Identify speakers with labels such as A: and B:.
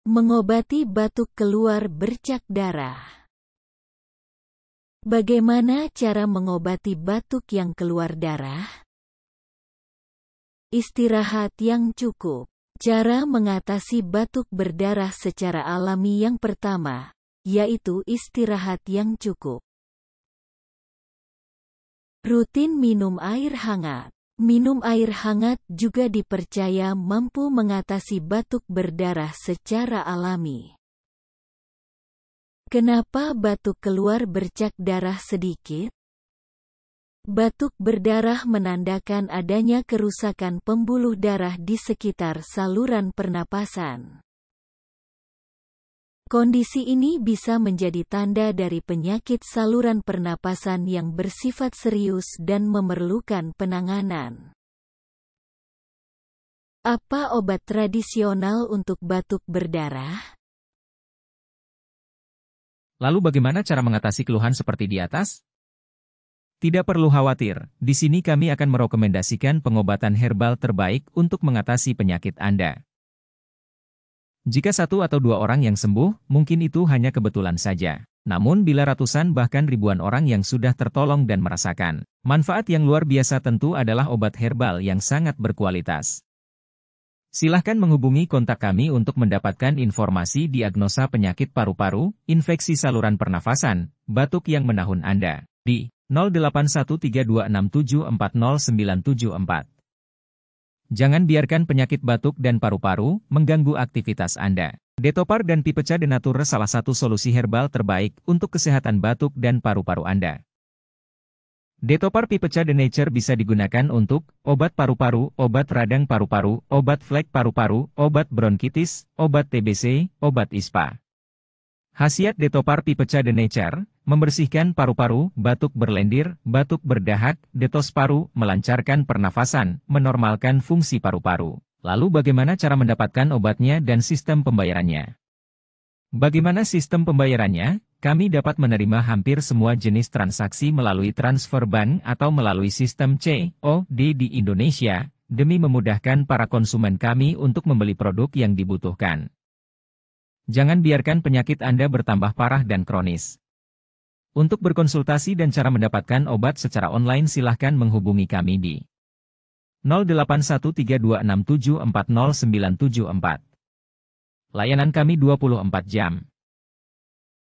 A: Mengobati batuk keluar bercak darah. Bagaimana cara mengobati batuk yang keluar darah? Istirahat yang cukup. Cara mengatasi batuk berdarah secara alami yang pertama, yaitu istirahat yang cukup. Rutin minum air hangat. Minum air hangat juga dipercaya mampu mengatasi batuk berdarah secara alami. Kenapa batuk keluar bercak darah sedikit? Batuk berdarah menandakan adanya kerusakan pembuluh darah di sekitar saluran pernapasan. Kondisi ini bisa menjadi tanda dari penyakit saluran pernapasan yang bersifat serius dan memerlukan penanganan. Apa obat tradisional untuk batuk berdarah?
B: Lalu bagaimana cara mengatasi keluhan seperti di atas? Tidak perlu khawatir, di sini kami akan merekomendasikan pengobatan herbal terbaik untuk mengatasi penyakit Anda. Jika 1 atau 2 orang yang sembuh, mungkin itu hanya kebetulan saja. Namun bila ratusan bahkan ribuan orang yang sudah tertolong dan merasakan manfaat yang luar biasa, tentu adalah obat herbal yang sangat berkualitas. Silahkan menghubungi kontak kami untuk mendapatkan informasi diagnosa penyakit paru-paru, infeksi saluran pernafasan, batuk yang menahun Anda, di 081326740974. Jangan biarkan penyakit batuk dan paru-paru mengganggu aktivitas Anda. Detopar dan Pipecha de Nature salah satu solusi herbal terbaik untuk kesehatan batuk dan paru-paru Anda. Detopar Pipecha de Nature bisa digunakan untuk obat paru-paru, obat radang paru-paru, obat flek paru-paru, obat bronkitis, obat TBC, obat ISPA. Khasiat Detopar Pipecha de Nature, membersihkan paru-paru, batuk berlendir, batuk berdahak, detos paru, melancarkan pernafasan, menormalkan fungsi paru-paru. Lalu bagaimana cara mendapatkan obatnya dan sistem pembayarannya? Bagaimana sistem pembayarannya? Kami dapat menerima hampir semua jenis transaksi melalui transfer bank atau melalui sistem COD di Indonesia, demi memudahkan para konsumen kami untuk membeli produk yang dibutuhkan. Jangan biarkan penyakit Anda bertambah parah dan kronis. Untuk berkonsultasi dan cara mendapatkan obat secara online silahkan menghubungi kami di 081326740974. Layanan kami 24 jam.